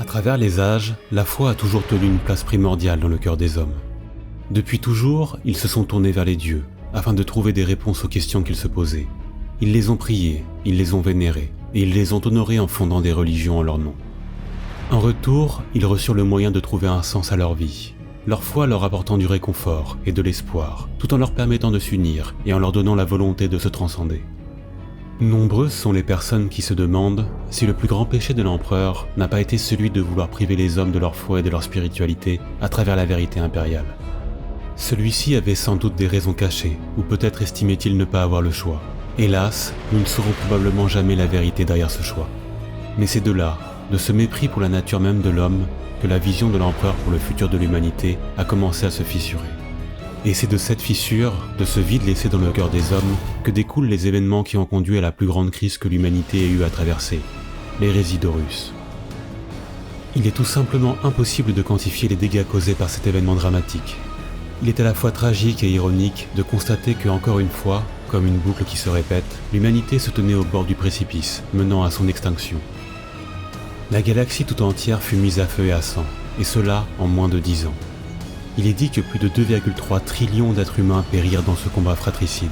travers les âges, la foi a toujours tenu une place primordiale dans le cœur des hommes. Depuis toujours, ils se sont tournés vers les dieux, afin de trouver des réponses aux questions qu'ils se posaient. Ils les ont priés, ils les ont vénérés, et ils les ont honorés en fondant des religions en leur nom. En retour, ils reçurent le moyen de trouver un sens à leur vie, leur foi leur apportant du réconfort et de l'espoir, tout en leur permettant de s'unir et en leur donnant la volonté de se transcender. Nombreuses sont les personnes qui se demandent si le plus grand péché de l'empereur n'a pas été celui de vouloir priver les hommes de leur foi et de leur spiritualité à travers la vérité impériale. Celui-ci avait sans doute des raisons cachées, ou peut-être estimait-il ne pas avoir le choix. Hélas, nous ne saurons probablement jamais la vérité derrière ce choix. Mais c'est de là, de ce mépris pour la nature même de l'homme, que la vision de l'empereur pour le futur de l'humanité a commencé à se fissurer. Et c'est de cette fissure, de ce vide laissé dans le cœur des hommes, que découlent les événements qui ont conduit à la plus grande crise que l'humanité ait eu à traverser, l'hérésie d'Horus. Il est tout simplement impossible de quantifier les dégâts causés par cet événement dramatique. Il est à la fois tragique et ironique de constater que, encore une fois, comme une boucle qui se répète, l'humanité se tenait au bord du précipice, menant à son extinction. La galaxie tout entière fut mise à feu et à sang, et cela en moins de 10 ans. Il est dit que plus de 2,3 trillions d'êtres humains périrent dans ce combat fratricide.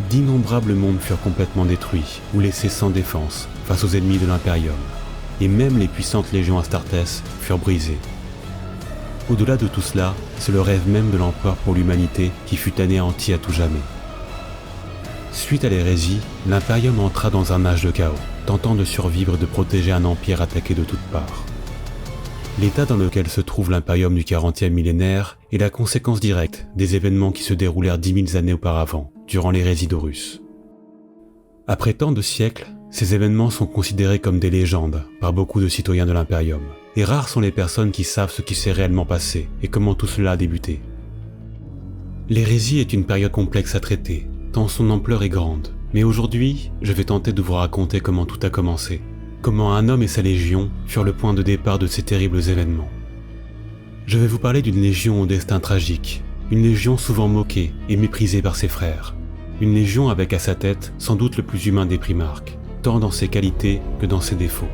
D'innombrables mondes furent complètement détruits ou laissés sans défense face aux ennemis de l'Imperium, et même les puissantes légions Astartes furent brisées. Au-delà de tout cela, c'est le rêve même de l'empereur pour l'humanité qui fut anéanti à tout jamais. Suite à l'hérésie, l'Imperium entra dans un âge de chaos, tentant de survivre et de protéger un empire attaqué de toutes parts. L'état dans lequel se trouve l'Imperium du 40e millénaire est la conséquence directe des événements qui se déroulèrent 10 000 années auparavant, durant l'hérésie d'Horus. Après tant de siècles, ces événements sont considérés comme des légendes par beaucoup de citoyens de l'Imperium, et rares sont les personnes qui savent ce qui s'est réellement passé et comment tout cela a débuté. L'hérésie est une période complexe à traiter, tant son ampleur est grande, mais aujourd'hui, je vais tenter de vous raconter comment tout a commencé, comment un homme et sa légion furent le point de départ de ces terribles événements. Je vais vous parler d'une légion au destin tragique, une légion souvent moquée et méprisée par ses frères, une légion avec à sa tête sans doute le plus humain des primarques, tant dans ses qualités que dans ses défauts.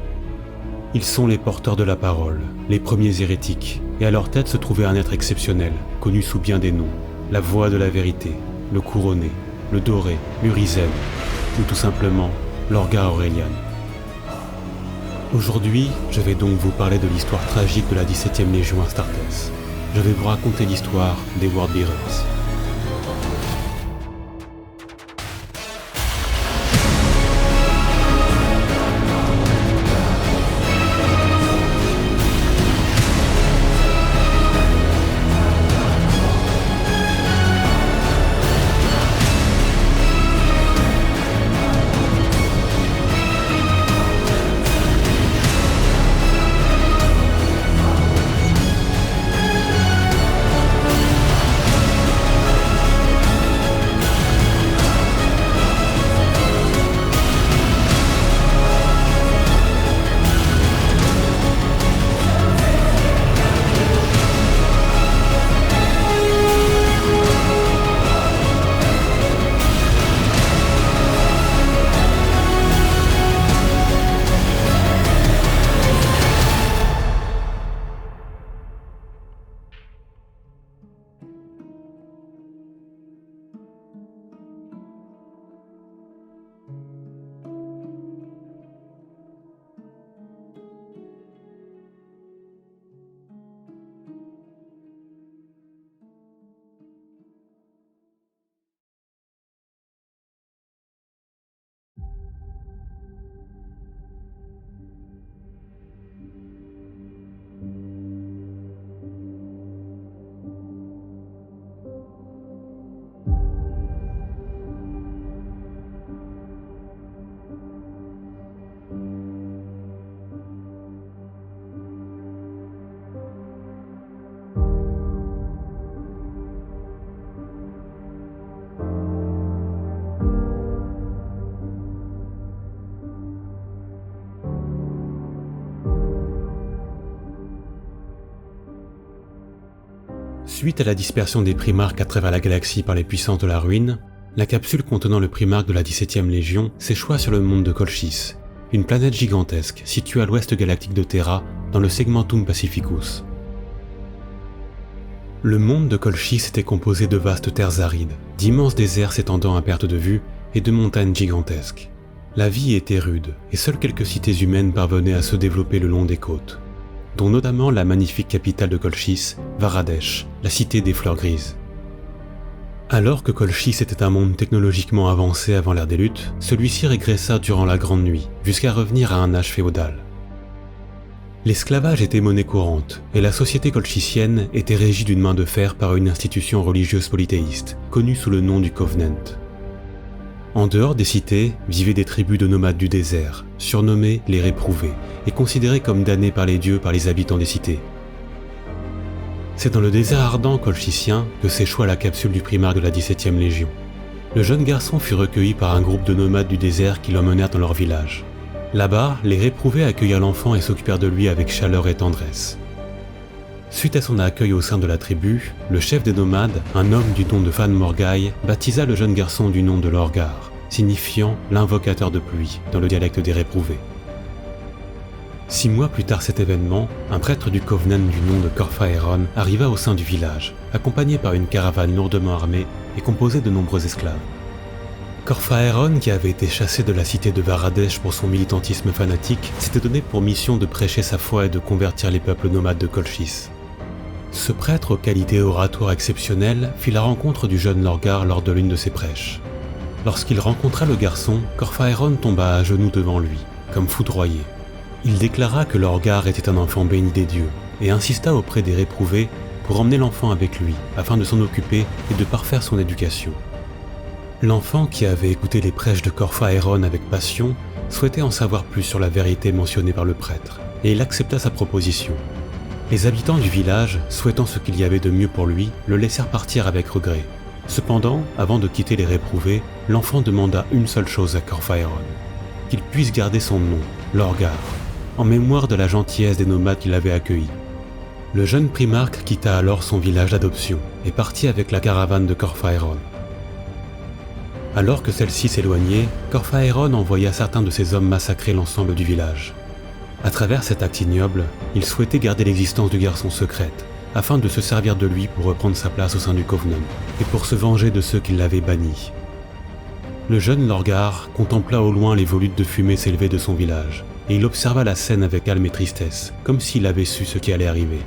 Ils sont les porteurs de la parole, les premiers hérétiques, et à leur tête se trouvait un être exceptionnel, connu sous bien des noms, la voix de la vérité, le couronné, le doré, l'Urizen, ou tout simplement l'Orga Aurelian. Aujourd'hui, je vais donc vous parler de l'histoire tragique de la 17e Légion Astartes. Je vais vous raconter l'histoire des Worldbearers. Suite à la dispersion des primarques à travers la galaxie par les puissances de la ruine, la capsule contenant le primarque de la 17e Légion s'échoua sur le monde de Colchis, une planète gigantesque située à l'ouest galactique de Terra, dans le Segmentum Pacificus. Le monde de Colchis était composé de vastes terres arides, d'immenses déserts s'étendant à perte de vue et de montagnes gigantesques. La vie était rude et seules quelques cités humaines parvenaient à se développer le long des côtes, dont notamment la magnifique capitale de Colchis, Varadesh, la cité des fleurs grises. Alors que Colchis était un monde technologiquement avancé avant l'ère des luttes, celui-ci régressa durant la Grande Nuit, jusqu'à revenir à un âge féodal. L'esclavage était monnaie courante, et la société colchisienne était régie d'une main de fer par une institution religieuse polythéiste, connue sous le nom du Covenant. En dehors des cités, vivaient des tribus de nomades du désert, surnommées les réprouvés, et considérées comme damnés par les dieux par les habitants des cités. C'est dans le désert ardent colchisien que s'échoua la capsule du primarque de la 17e Légion. Le jeune garçon fut recueilli par un groupe de nomades du désert qui l'emmenèrent dans leur village. Là-bas, les réprouvés accueillirent l'enfant et s'occupèrent de lui avec chaleur et tendresse. Suite à son accueil au sein de la tribu, le chef des nomades, un homme du nom de Fan Morgai, baptisa le jeune garçon du nom de Lorgar, signifiant l'invocateur de pluie dans le dialecte des réprouvés. 6 mois plus tard cet événement, un prêtre du Covenant du nom de Corphaeron arriva au sein du village, accompagné par une caravane lourdement armée et composée de nombreux esclaves. Corphaeron, qui avait été chassé de la cité de Varadesh pour son militantisme fanatique, s'était donné pour mission de prêcher sa foi et de convertir les peuples nomades de Colchis. Ce prêtre aux qualités oratoires exceptionnelles fit la rencontre du jeune Lorgar lors de l'une de ses prêches. Lorsqu'il rencontra le garçon, Corphaeron tomba à genoux devant lui, comme foudroyé. Il déclara que Lorgar était un enfant béni des dieux, et insista auprès des réprouvés pour emmener l'enfant avec lui, afin de s'en occuper et de parfaire son éducation. L'enfant, qui avait écouté les prêches de Corphaeron avec passion, souhaitait en savoir plus sur la vérité mentionnée par le prêtre, et il accepta sa proposition. Les habitants du village, souhaitant ce qu'il y avait de mieux pour lui, le laissèrent partir avec regret. Cependant, avant de quitter les réprouvés, l'enfant demanda une seule chose à Corphaeron, qu'il puisse garder son nom, Lorgar, en mémoire de la gentillesse des nomades qui l'avaient accueilli. Le jeune primarque quitta alors son village d'adoption et partit avec la caravane de Corphaeron. Alors que celle-ci s'éloignait, Corphaeron envoya certains de ses hommes massacrer l'ensemble du village. À travers cet acte ignoble, il souhaitait garder l'existence du garçon secrète, afin de se servir de lui pour reprendre sa place au sein du Covenant, et pour se venger de ceux qui l'avaient banni. Le jeune Lorgar contempla au loin les volutes de fumée s'élever de son village, et il observa la scène avec calme et tristesse, comme s'il avait su ce qui allait arriver.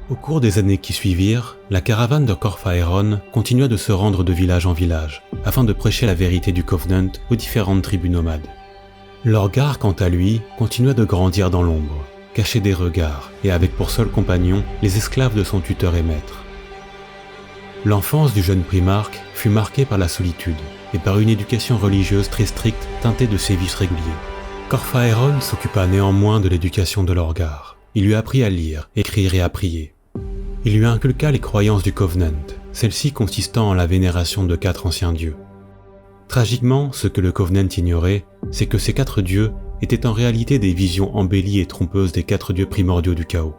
Au cours des années qui suivirent, la caravane de Corphaeron continua de se rendre de village en village, afin de prêcher la vérité du Covenant aux différentes tribus nomades. Lorgar, quant à lui, continua de grandir dans l'ombre, caché des regards, et avec pour seul compagnon les esclaves de son tuteur et maître. L'enfance du jeune primarque fut marquée par la solitude, et par une éducation religieuse très stricte teintée de sévices réguliers. Corphaeron s'occupa néanmoins de l'éducation de Lorgar. Il lui apprit à lire, écrire et à prier. Il lui inculqua les croyances du Covenant, celles-ci consistant en la vénération de 4 anciens dieux. Tragiquement, ce que le Covenant ignorait, c'est que ces 4 dieux étaient en réalité des visions embellies et trompeuses des 4 dieux primordiaux du chaos.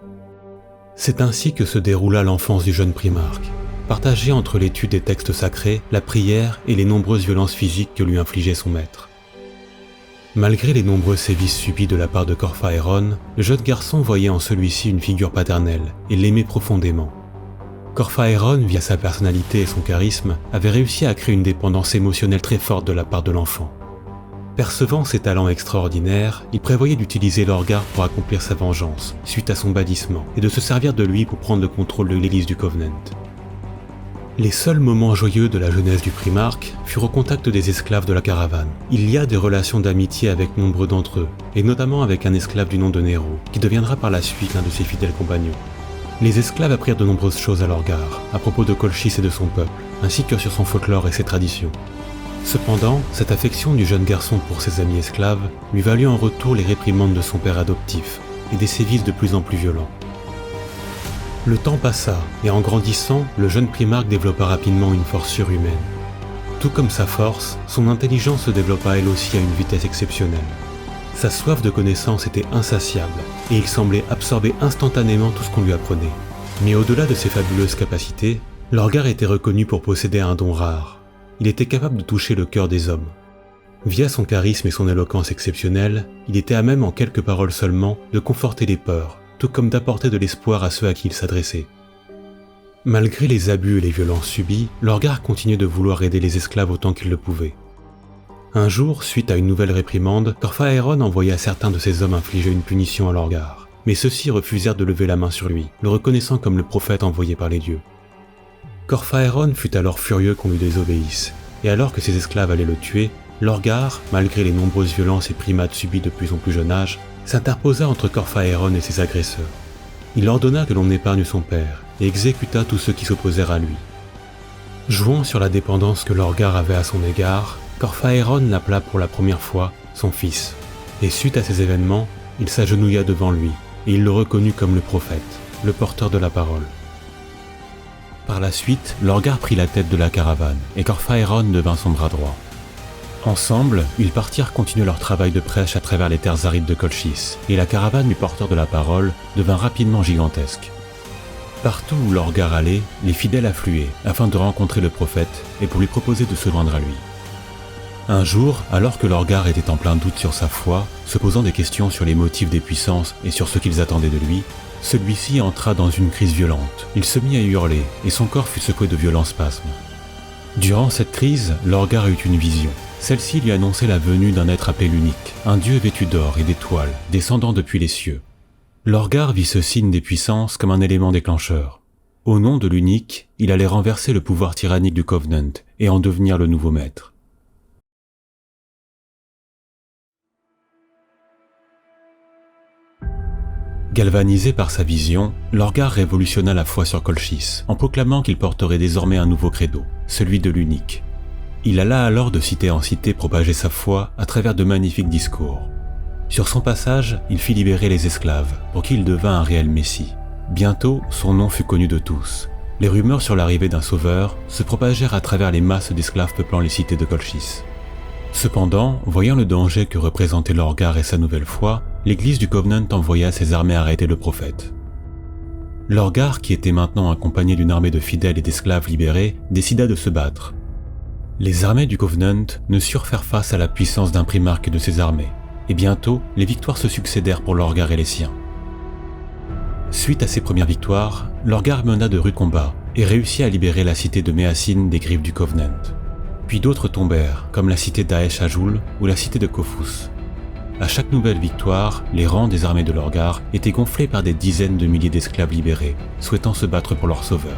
C'est ainsi que se déroula l'enfance du jeune primarque, partagée entre l'étude des textes sacrés, la prière et les nombreuses violences physiques que lui infligeait son maître. Malgré les nombreux sévices subis de la part de Corphaeron, le jeune garçon voyait en celui-ci une figure paternelle et l'aimait profondément. Corphaeron, via sa personnalité et son charisme, avait réussi à créer une dépendance émotionnelle très forte de la part de l'enfant. Percevant ses talents extraordinaires, il prévoyait d'utiliser Lorgar pour accomplir sa vengeance, suite à son bannissement, et de se servir de lui pour prendre le contrôle de l'église du Covenant. Les seuls moments joyeux de la jeunesse du primarque furent au contact des esclaves de la caravane. Il y a des relations d'amitié avec nombreux d'entre eux, et notamment avec un esclave du nom de Nero, qui deviendra par la suite l'un de ses fidèles compagnons. Les esclaves apprirent de nombreuses choses à Lorgar, à propos de Colchis et de son peuple, ainsi que sur son folklore et ses traditions. Cependant, cette affection du jeune garçon pour ses amis esclaves lui valut en retour les réprimandes de son père adoptif, et des sévices de plus en plus violents. Le temps passa, et en grandissant, le jeune primarque développa rapidement une force surhumaine. Tout comme sa force, son intelligence se développa elle aussi à une vitesse exceptionnelle. Sa soif de connaissance était insatiable, et il semblait absorber instantanément tout ce qu'on lui apprenait. Mais au-delà de ses fabuleuses capacités, Lorgar était reconnu pour posséder un don rare. Il était capable de toucher le cœur des hommes. Via son charisme et son éloquence exceptionnelle, il était à même en quelques paroles seulement de conforter les peurs, tout comme d'apporter de l'espoir à ceux à qui il s'adressait. Malgré les abus et les violences subies, Lorgar continuait de vouloir aider les esclaves autant qu'il le pouvait. Un jour, suite à une nouvelle réprimande, Corphaéron envoya certains de ses hommes infliger une punition à Lorgar, mais ceux-ci refusèrent de lever la main sur lui, le reconnaissant comme le prophète envoyé par les dieux. Corphaéron fut alors furieux qu'on lui désobéisse, et alors que ses esclaves allaient le tuer, Lorgar, malgré les nombreuses violences et primates subies depuis son plus jeune âge, s'interposa entre Corphaéron et ses agresseurs. Il ordonna que l'on épargne son père et exécuta tous ceux qui s'opposèrent à lui. Jouant sur la dépendance que Lorgar avait à son égard, Corphaéron l'appela pour la première fois son fils, et suite à ces événements, il s'agenouilla devant lui, et il le reconnut comme le prophète, le porteur de la parole. Par la suite, Lorgar prit la tête de la caravane, et Corphaéron devint son bras droit. Ensemble, ils partirent continuer leur travail de prêche à travers les terres arides de Colchis, et la caravane du porteur de la parole devint rapidement gigantesque. Partout où Lorgar allait, les fidèles affluaient afin de rencontrer le prophète et pour lui proposer de se joindre à lui. Un jour, alors que Lorgar était en plein doute sur sa foi, se posant des questions sur les motifs des puissances et sur ce qu'ils attendaient de lui, celui-ci entra dans une crise violente. Il se mit à hurler et son corps fut secoué de violents spasmes. Durant cette crise, Lorgar eut une vision. Celle-ci lui annonçait la venue d'un être appelé l'Unique, un dieu vêtu d'or et d'étoiles, descendant depuis les cieux. Lorgar vit ce signe des puissances comme un élément déclencheur. Au nom de l'Unique, il allait renverser le pouvoir tyrannique du Covenant et en devenir le nouveau maître. Galvanisé par sa vision, Lorgar révolutionna la foi sur Colchis, en proclamant qu'il porterait désormais un nouveau credo, celui de l'Unique. Il alla alors de cité en cité propager sa foi à travers de magnifiques discours. Sur son passage, il fit libérer les esclaves, pour qui il devint un réel messie. Bientôt, son nom fut connu de tous. Les rumeurs sur l'arrivée d'un sauveur se propagèrent à travers les masses d'esclaves peuplant les cités de Colchis. Cependant, voyant le danger que représentait Lorgar et sa nouvelle foi, l'église du Covenant envoya ses armées arrêter le prophète. Lorgar, qui était maintenant accompagné d'une armée de fidèles et d'esclaves libérés, décida de se battre. Les armées du Covenant ne surent faire face à la puissance d'un primarque et de ses armées, et bientôt, les victoires se succédèrent pour Lorgar et les siens. Suite à ces premières victoires, Lorgar mena de rudes combats et réussit à libérer la cité de Méacine des griffes du Covenant. Puis d'autres tombèrent, comme la cité d'Aesh Ajul ou la cité de Kofus. À chaque nouvelle victoire, les rangs des armées de Lorgar étaient gonflés par des dizaines de milliers d'esclaves libérés, souhaitant se battre pour leur sauveur.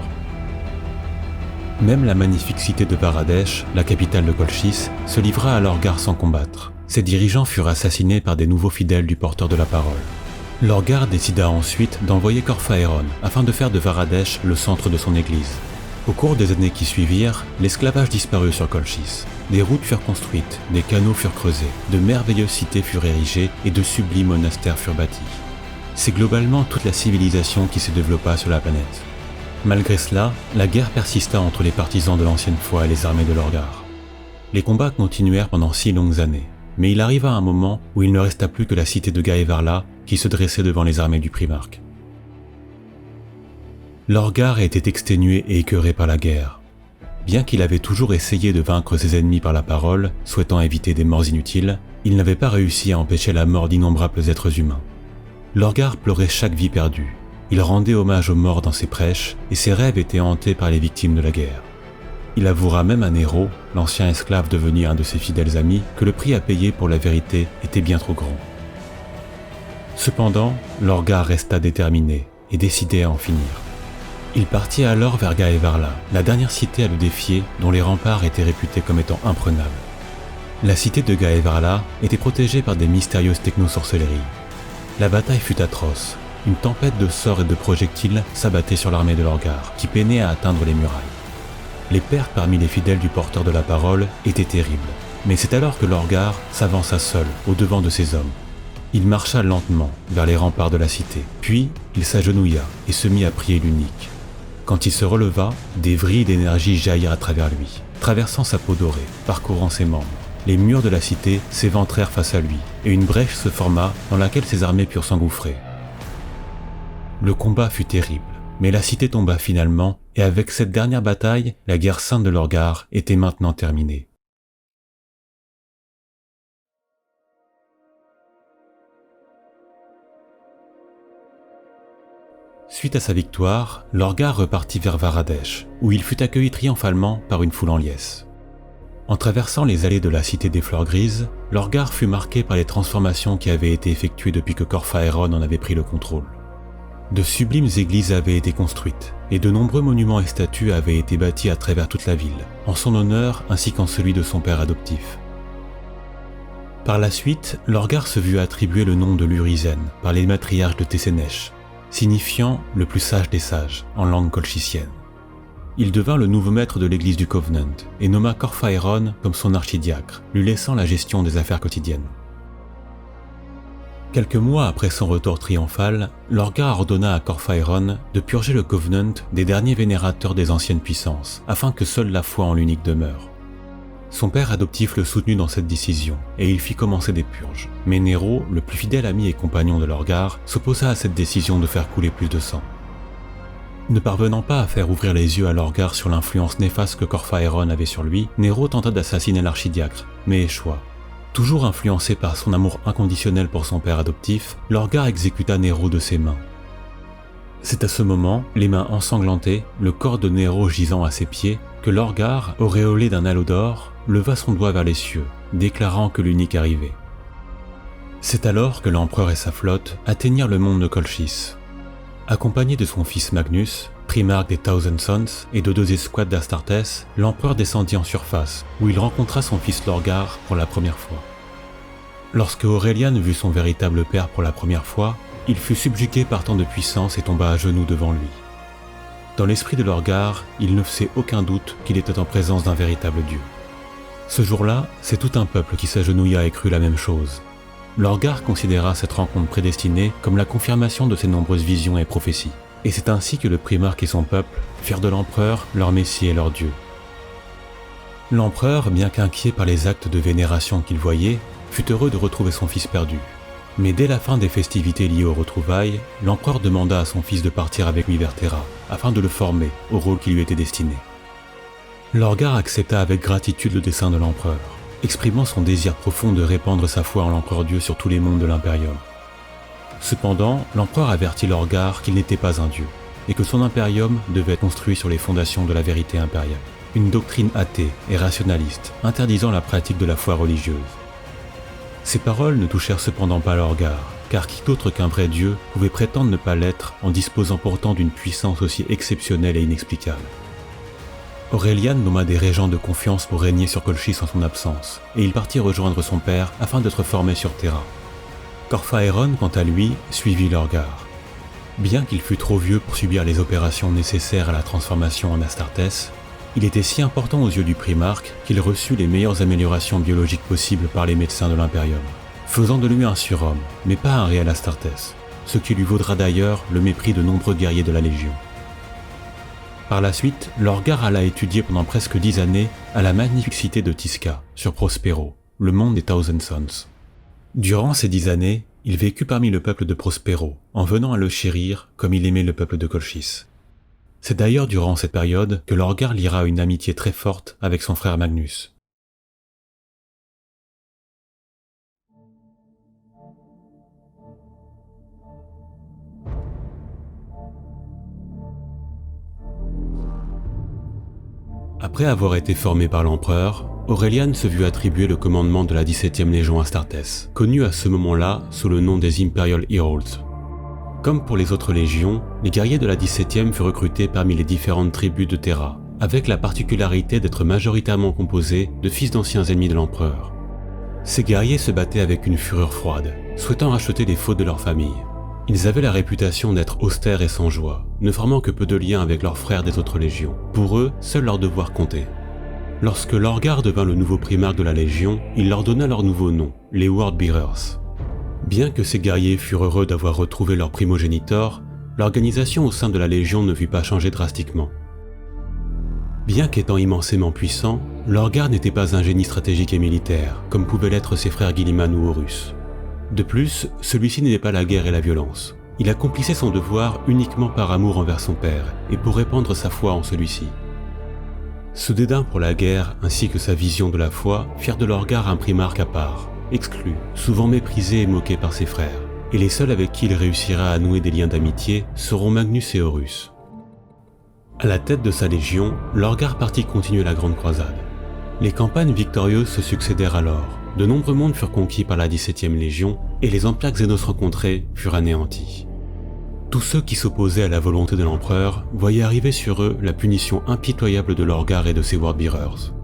Même la magnifique cité de Varadesh, la capitale de Colchis, se livra à Lorgar sans combattre. Ses dirigeants furent assassinés par des nouveaux fidèles du porteur de la parole. Lorgar décida ensuite d'envoyer Corphaéron afin de faire de Varadesh le centre de son église. Au cours des années qui suivirent, l'esclavage disparut sur Colchis. Des routes furent construites, des canaux furent creusés, de merveilleuses cités furent érigées et de sublimes monastères furent bâtis. C'est globalement toute la civilisation qui se développa sur la planète. Malgré cela, la guerre persista entre les partisans de l'ancienne foi et les armées de Lorgar. Les combats continuèrent pendant 6 longues années, mais il arriva un moment où il ne resta plus que la cité de Gaevarla qui se dressait devant les armées du primarque. Lorgar était exténué et écœuré par la guerre. Bien qu'il avait toujours essayé de vaincre ses ennemis par la parole, souhaitant éviter des morts inutiles, il n'avait pas réussi à empêcher la mort d'innombrables êtres humains. Lorgar pleurait chaque vie perdue. Il rendait hommage aux morts dans ses prêches et ses rêves étaient hantés par les victimes de la guerre. Il avouera même à Nero, l'ancien esclave devenu un de ses fidèles amis, que le prix à payer pour la vérité était bien trop grand. Cependant, Lorgar resta déterminé et décidé à en finir. Il partit alors vers Gaevarla, la dernière cité à le défier dont les remparts étaient réputés comme étant imprenables. La cité de Gaevarla était protégée par des mystérieuses technosorcelleries. La bataille fut atroce. Une tempête de sorts et de projectiles s'abattait sur l'armée de Lorgar, qui peinait à atteindre les murailles. Les pertes parmi les fidèles du porteur de la parole étaient terribles, mais c'est alors que Lorgar s'avança seul au devant de ses hommes. Il marcha lentement vers les remparts de la cité, puis il s'agenouilla et se mit à prier l'Unique. Quand il se releva, des vrilles d'énergie jaillirent à travers lui, traversant sa peau dorée, parcourant ses membres. les murs de la cité s'éventrèrent face à lui, et une brèche se forma dans laquelle ses armées purent s'engouffrer. Le combat fut terrible, mais la cité tomba finalement, et avec cette dernière bataille, la guerre sainte de Lorgar était maintenant terminée. Suite à sa victoire, Lorgar repartit vers Varadesh, où il fut accueilli triomphalement par une foule en liesse. En traversant les allées de la cité des fleurs grises, Lorgar fut marqué par les transformations qui avaient été effectuées depuis que Corphaéron en avait pris le contrôle. De sublimes églises avaient été construites, et de nombreux monuments et statues avaient été bâtis à travers toute la ville, en son honneur ainsi qu'en celui de son père adoptif. Par la suite, Lorgar se vit attribuer le nom de Lurizen par les matriarches de Tessénèche, signifiant « le plus sage des sages » en langue colchicienne. Il devint le nouveau maître de l'église du Covenant et nomma Corphaéron comme son archidiacre, lui laissant la gestion des affaires quotidiennes. Quelques mois après son retour triomphal, Lorgar ordonna à Corphaéron de purger le Covenant des derniers vénérateurs des anciennes puissances, afin que seule la foi en l'unique demeure. Son père adoptif le soutenut dans cette décision, et il fit commencer des purges. Mais Nero, le plus fidèle ami et compagnon de Lorgar, s'opposa à cette décision de faire couler plus de sang. Ne parvenant pas à faire ouvrir les yeux à Lorgar sur l'influence néfaste que Corphaéron avait sur lui, Nero tenta d'assassiner l'archidiacre, mais échoua. Toujours influencé par son amour inconditionnel pour son père adoptif, Lorgar exécuta Nero de ses mains. C'est à ce moment, les mains ensanglantées, le corps de Nero gisant à ses pieds, que Lorgar, auréolé d'un halo d'or, leva son doigt vers les cieux, déclarant que l'unique arrivait. C'est alors que l'empereur et sa flotte atteignirent le monde de Colchis. Accompagné de son fils Magnus, primarque des Thousand Sons, et de 2 escouades d'Astartes, l'empereur descendit en surface, où il rencontra son fils Lorgar pour la première fois. Lorsque Aurelian vit son véritable père pour la première fois, il fut subjugué par tant de puissance et tomba à genoux devant lui. Dans l'esprit de Lorgar, il ne faisait aucun doute qu'il était en présence d'un véritable dieu. Ce jour-là, c'est tout un peuple qui s'agenouilla et crut la même chose. Lorgar considéra cette rencontre prédestinée comme la confirmation de ses nombreuses visions et prophéties. Et c'est ainsi que le primarque et son peuple firent de l'empereur leur messie et leur dieu. L'empereur, bien qu'inquiet par les actes de vénération qu'il voyait, fut heureux de retrouver son fils perdu. Mais dès la fin des festivités liées aux retrouvailles, l'empereur demanda à son fils de partir avec lui vers Terra, afin de le former au rôle qui lui était destiné. Lorgar accepta avec gratitude le dessein de l'empereur, exprimant son désir profond de répandre sa foi en l'empereur Dieu sur tous les mondes de l'Imperium. Cependant, l'empereur avertit Lorgar qu'il n'était pas un dieu, et que son impérium devait être construit sur les fondations de la vérité impériale, une doctrine athée et rationaliste, interdisant la pratique de la foi religieuse. Ces paroles ne touchèrent cependant pas Lorgar, car qui d'autre qu'un vrai dieu pouvait prétendre ne pas l'être en disposant pourtant d'une puissance aussi exceptionnelle et inexplicable. Aurelian nomma des régents de confiance pour régner sur Colchis en son absence, et il partit rejoindre son père afin d'être formé sur Terra. Corphaéron, quant à lui, suivit Lorgar. Bien qu'il fût trop vieux pour subir les opérations nécessaires à la transformation en Astartes, il était si important aux yeux du primarque qu'il reçut les meilleures améliorations biologiques possibles par les médecins de l'Imperium, faisant de lui un surhomme, mais pas un réel Astartes, ce qui lui vaudra d'ailleurs le mépris de nombreux guerriers de la Légion. Par la suite, Lorgar alla étudier pendant presque 10 années à la magnifique cité de Tisca, sur Prospero, le monde des Thousand Sons. Durant ces 10 années, il vécut parmi le peuple de Prospero, en venant à le chérir comme il aimait le peuple de Colchis. C'est d'ailleurs durant cette période que Lorgar liera une amitié très forte avec son frère Magnus. Après avoir été formé par l'empereur, Aurelian se vit attribuer le commandement de la 17e Légion Astartes, connue à ce moment-là sous le nom des Imperial Heralds. Comme pour les autres légions, les guerriers de la 17e furent recrutés parmi les différentes tribus de Terra, avec la particularité d'être majoritairement composés de fils d'anciens ennemis de l'empereur. Ces guerriers se battaient avec une fureur froide, souhaitant racheter les fautes de leur famille. Ils avaient la réputation d'être austères et sans joie, ne formant que peu de liens avec leurs frères des autres légions. Pour eux, seul leur devoir comptait. Lorsque Lorgar devint le nouveau primarque de la Légion, il leur donna leur nouveau nom, les Wordbearers. Bien que ces guerriers furent heureux d'avoir retrouvé leur primogénitor, l'organisation au sein de la Légion ne fut pas changée drastiquement. Bien qu'étant immensément puissant, Lorgar n'était pas un génie stratégique et militaire, comme pouvaient l'être ses frères Guilliman ou Horus. De plus, celui-ci n'aimait pas la guerre et la violence. Il accomplissait son devoir uniquement par amour envers son père et pour répandre sa foi en celui-ci. Ce dédain pour la guerre ainsi que sa vision de la foi firent de Lorgar un primarque à part, exclu, souvent méprisé et moqué par ses frères. Et les seuls avec qui il réussira à nouer des liens d'amitié seront Magnus et Horus. À la tête de sa légion, Lorgar partit continuer la Grande Croisade. Les campagnes victorieuses se succédèrent alors, de nombreux mondes furent conquis par la 17e Légion et les empires Xénos rencontrés furent anéantis. Tous ceux qui s'opposaient à la volonté de l'empereur voyaient arriver sur eux la punition impitoyable de Lorgar et de ses Wordbearers.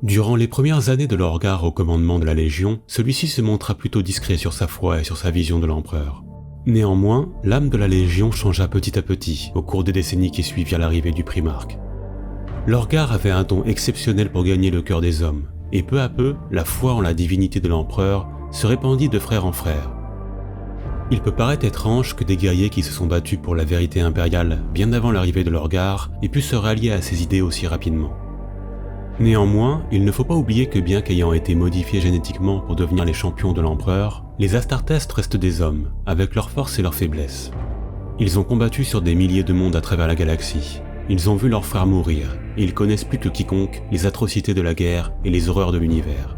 Durant les premières années de Lorgar au commandement de la Légion, celui-ci se montra plutôt discret sur sa foi et sur sa vision de l'empereur. Néanmoins, l'âme de la Légion changea petit à petit au cours des décennies qui suivirent l'arrivée du primarque. Lorgar avait un don exceptionnel pour gagner le cœur des hommes, et peu à peu, la foi en la divinité de l'empereur se répandit de frère en frère. Il peut paraître étrange que des guerriers qui se sont battus pour la vérité impériale bien avant l'arrivée de Lorgar aient pu se rallier à ces idées aussi rapidement. Néanmoins, il ne faut pas oublier que bien qu'ayant été modifiés génétiquement pour devenir les champions de l'empereur, les Astartes restent des hommes, avec leurs forces et leurs faiblesses. Ils ont combattu sur des milliers de mondes à travers la galaxie. Ils ont vu leurs frères mourir, et ils connaissent plus que quiconque les atrocités de la guerre et les horreurs de l'univers.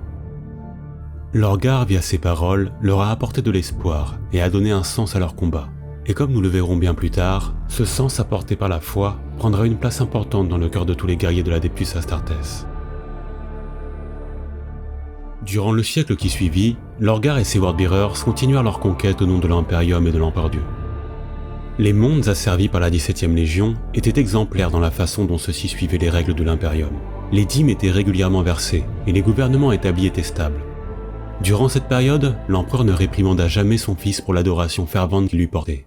Lorgar, via ses paroles, leur a apporté de l'espoir et a donné un sens à leur combat. Et comme nous le verrons bien plus tard, ce sens apporté par la foi prendra une place importante dans le cœur de tous les guerriers de l'Adeptus Astartes. Durant le siècle qui suivit, Lorgar et ses Wordbearers continuèrent leur conquête au nom de l'Imperium et de l'Empereur Dieu. Les mondes asservis par la 17e Légion étaient exemplaires dans la façon dont ceux-ci suivaient les règles de l'Imperium. Les dîmes étaient régulièrement versées et les gouvernements établis étaient stables. Durant cette période, l'empereur ne réprimanda jamais son fils pour l'adoration fervente qu'il lui portait.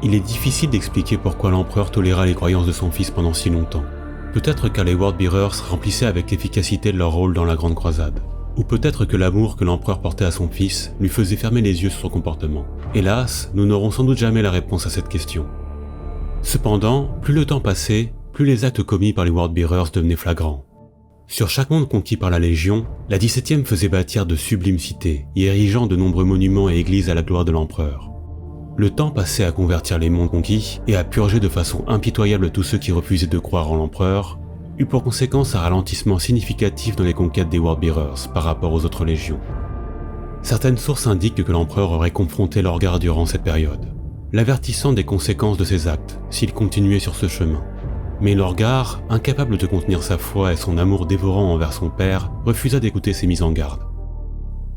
Il est difficile d'expliquer pourquoi l'empereur toléra les croyances de son fils pendant si longtemps. Peut-être car les Wordbearers remplissaient avec efficacité leur rôle dans la Grande Croisade. Ou peut-être que l'amour que l'empereur portait à son fils lui faisait fermer les yeux sur son comportement. Hélas, nous n'aurons sans doute jamais la réponse à cette question. Cependant, plus le temps passait, plus les actes commis par les Wordbearers devenaient flagrants. Sur chaque monde conquis par la Légion, la 17e faisait bâtir de sublimes cités, y érigeant de nombreux monuments et églises à la gloire de l'empereur. Le temps passait à convertir les mondes conquis et à purger de façon impitoyable tous ceux qui refusaient de croire en l'empereur, eut pour conséquence un ralentissement significatif dans les conquêtes des Wordbearers par rapport aux autres légions. Certaines sources indiquent que l'empereur aurait confronté Lorgar durant cette période, l'avertissant des conséquences de ses actes s'il continuait sur ce chemin. Mais Lorgar, incapable de contenir sa foi et son amour dévorant envers son père, refusa d'écouter ses mises en garde.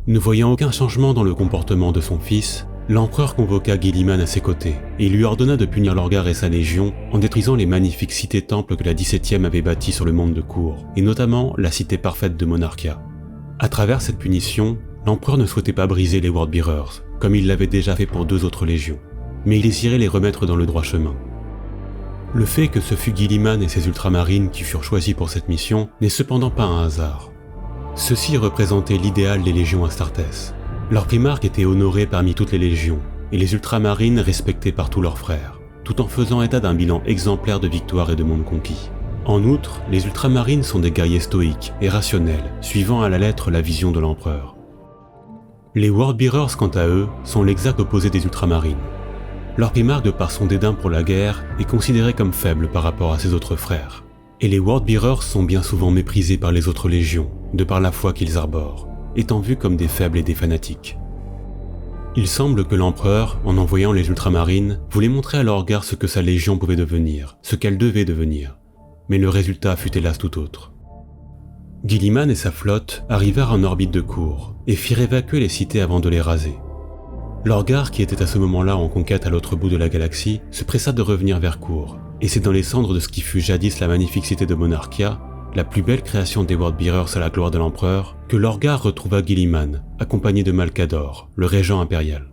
Ne voyant aucun changement dans le comportement de son fils, l'empereur convoqua Guilliman à ses côtés et lui ordonna de punir Lorgar et sa légion en détruisant les magnifiques cités-temples que la 17e avait bâtis sur le monde de Cour, et notamment la cité parfaite de Monarchia. À travers cette punition, l'empereur ne souhaitait pas briser les Wordbearers, comme il l'avait déjà fait pour 2 autres légions, mais il désirait les remettre dans le droit chemin. Le fait que ce fût Guilliman et ses ultramarines qui furent choisis pour cette mission n'est cependant pas un hasard. Ceux-ci représentaient l'idéal des légions Astartes. Leur primarque était honoré parmi toutes les légions, et les ultramarines respectés par tous leurs frères, tout en faisant état d'un bilan exemplaire de victoires et de mondes conquis. En outre, les ultramarines sont des guerriers stoïques et rationnels, suivant à la lettre la vision de l'empereur. Les Wordbearers, quant à eux, sont l'exact opposé des ultramarines. Leur primarque, de par son dédain pour la guerre, est considéré comme faible par rapport à ses autres frères. Et les Wordbearers sont bien souvent méprisés par les autres légions, de par la foi qu'ils arborent, étant vus comme des faibles et des fanatiques. Il semble que l'empereur, en envoyant les ultramarines, voulait montrer à Lorgar ce que sa légion pouvait devenir, ce qu'elle devait devenir. Mais le résultat fut hélas tout autre. Guilliman et sa flotte arrivèrent en orbite de Cour, et firent évacuer les cités avant de les raser. Lorgar, qui était à ce moment-là en conquête à l'autre bout de la galaxie, se pressa de revenir vers Cour, et c'est dans les cendres de ce qui fut jadis la magnifique cité de Monarchia, la plus belle création des Wordbearers à la gloire de l'empereur, que Lorgar retrouva Guilliman, accompagné de Malcador, le régent impérial.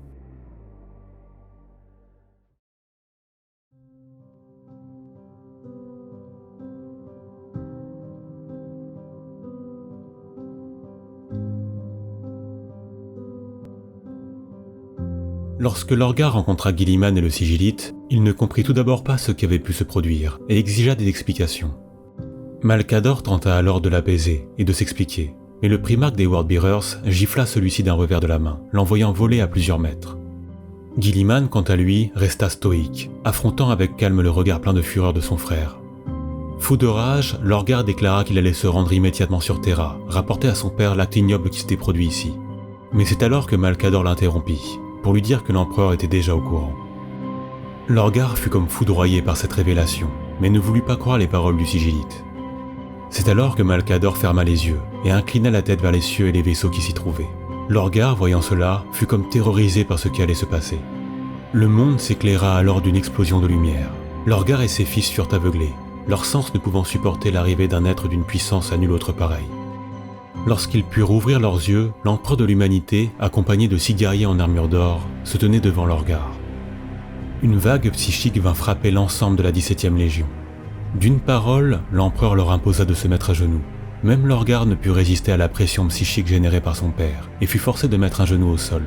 Lorsque Lorgar rencontra Guilliman et le Sigillite, il ne comprit tout d'abord pas ce qui avait pu se produire et exigea des explications. Malcador tenta alors de l'apaiser et de s'expliquer, mais le primarque des Worldbearers gifla celui-ci d'un revers de la main, l'envoyant voler à plusieurs mètres. Guilliman, quant à lui, resta stoïque, affrontant avec calme le regard plein de fureur de son frère. Fou de rage, Lorgar déclara qu'il allait se rendre immédiatement sur Terra, rapporter à son père l'acte ignoble qui s'était produit ici. Mais c'est alors que Malcador l'interrompit, pour lui dire que l'empereur était déjà au courant. Lorgar fut comme foudroyé par cette révélation, mais ne voulut pas croire les paroles du sigillite. C'est alors que Malcador ferma les yeux et inclina la tête vers les cieux et les vaisseaux qui s'y trouvaient. Lorgar, voyant cela, fut comme terrorisé par ce qui allait se passer. Le monde s'éclaira alors d'une explosion de lumière. Lorgar et ses fils furent aveuglés, leurs sens ne pouvant supporter l'arrivée d'un être d'une puissance à nul autre pareille. Lorsqu'ils purent ouvrir leurs yeux, l'empereur de l'humanité, accompagné de 6 guerriers en armure d'or, se tenait devant Lorgar. Une vague psychique vint frapper l'ensemble de la 17e Légion. D'une parole, l'empereur leur imposa de se mettre à genoux. Même Lorgar ne put résister à la pression psychique générée par son père et fut forcé de mettre un genou au sol.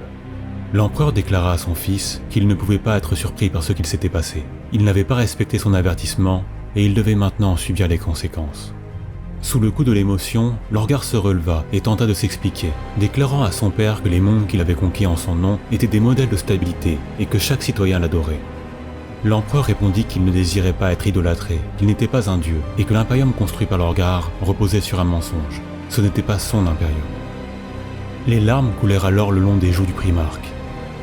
L'empereur déclara à son fils qu'il ne pouvait pas être surpris par ce qu'il s'était passé. Il n'avait pas respecté son avertissement et il devait maintenant en subir les conséquences. Sous le coup de l'émotion, Lorgar se releva et tenta de s'expliquer, déclarant à son père que les mondes qu'il avait conquis en son nom étaient des modèles de stabilité et que chaque citoyen l'adorait. L'empereur répondit qu'il ne désirait pas être idolâtré, qu'il n'était pas un dieu et que l'impérium construit par Lorgar reposait sur un mensonge. Ce n'était pas son impérium. Les larmes coulèrent alors le long des joues du primarque.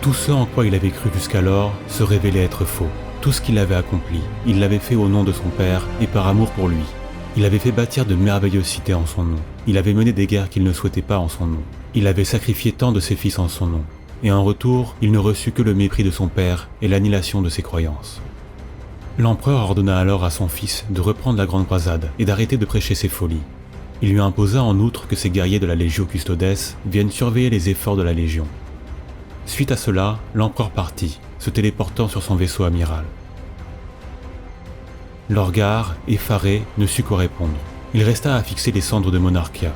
Tout ce en quoi il avait cru jusqu'alors se révélait être faux. Tout ce qu'il avait accompli, il l'avait fait au nom de son père et par amour pour lui. Il avait fait bâtir de merveilleuses cités en son nom. Il avait mené des guerres qu'il ne souhaitait pas en son nom. Il avait sacrifié tant de ses fils en son nom. Et en retour, il ne reçut que le mépris de son père et l'annihilation de ses croyances. L'empereur ordonna alors à son fils de reprendre la grande croisade et d'arrêter de prêcher ses folies. Il lui imposa en outre que ses guerriers de la Légio Custodes viennent surveiller les efforts de la Légion. Suite à cela, l'empereur partit, se téléportant sur son vaisseau amiral. Lorgar, effaré, ne sut quoi répondre. Il resta à fixer les cendres de Monarchia.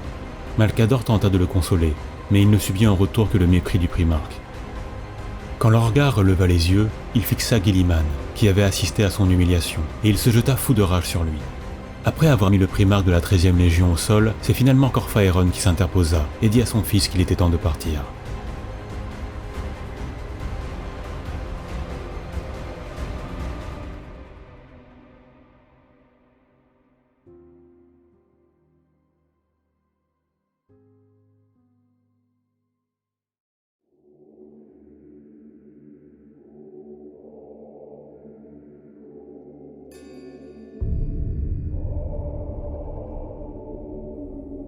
Malcador tenta de le consoler, mais il ne subit en retour que le mépris du primarque. Quand Lorgar releva les yeux, il fixa Guilliman, qui avait assisté à son humiliation, et il se jeta fou de rage sur lui. Après avoir mis le primarque de la 13e Légion au sol, c'est finalement Corphaéron qui s'interposa et dit à son fils qu'il était temps de partir.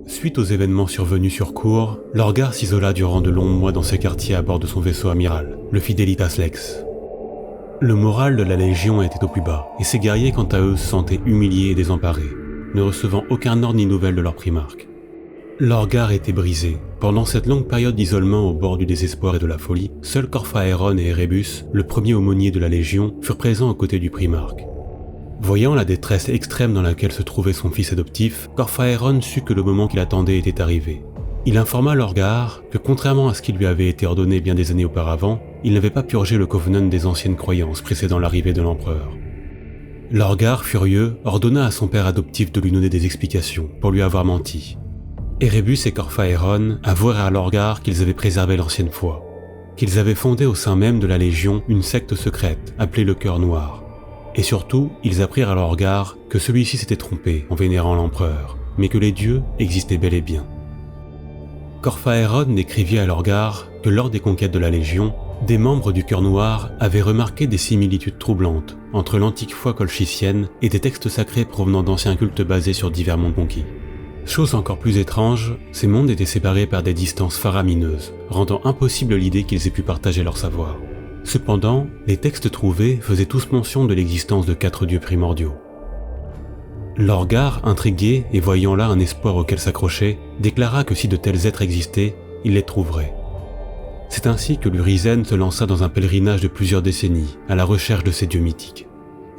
Suite aux événements survenus sur cour, Lorgar s'isola durant de longs mois dans ses quartiers à bord de son vaisseau amiral, le Fidelitas Lex. Le moral de la Légion était au plus bas, et ses guerriers quant à eux se sentaient humiliés et désemparés, ne recevant aucun ordre ni nouvelle de leur primarque. Lorgar était brisé. Pendant cette longue période d'isolement au bord du désespoir et de la folie, seuls Corphaéron et Erebus, le premier aumônier de la Légion, furent présents aux côtés du primarque. Voyant la détresse extrême dans laquelle se trouvait son fils adoptif, Corphaéron sut que le moment qu'il attendait était arrivé. Il informa Lorgar que contrairement à ce qui lui avait été ordonné bien des années auparavant, il n'avait pas purgé le Covenant des anciennes croyances précédant l'arrivée de l'empereur. Lorgar, furieux, ordonna à son père adoptif de lui donner des explications pour lui avoir menti. Erebus et Corphaéron avouèrent à Lorgar qu'ils avaient préservé l'ancienne foi, qu'ils avaient fondé au sein même de la Légion une secte secrète appelée le Cœur Noir. Et surtout, ils apprirent à Lorgar que celui-ci s'était trompé en vénérant l'empereur, mais que les dieux existaient bel et bien. Corphaéron écrivit à Lorgar que lors des conquêtes de la Légion, des membres du Cœur Noir avaient remarqué des similitudes troublantes entre l'antique foi colchicienne et des textes sacrés provenant d'anciens cultes basés sur divers mondes conquis. Chose encore plus étrange, ces mondes étaient séparés par des distances faramineuses, rendant impossible l'idée qu'ils aient pu partager leur savoir. Cependant, les textes trouvés faisaient tous mention de l'existence de 4 dieux primordiaux. Lorgar, intrigué et voyant là un espoir auquel s'accrocher, déclara que si de tels êtres existaient, il les trouverait. C'est ainsi que l'Urizen se lança dans un pèlerinage de plusieurs décennies à la recherche de ces dieux mythiques.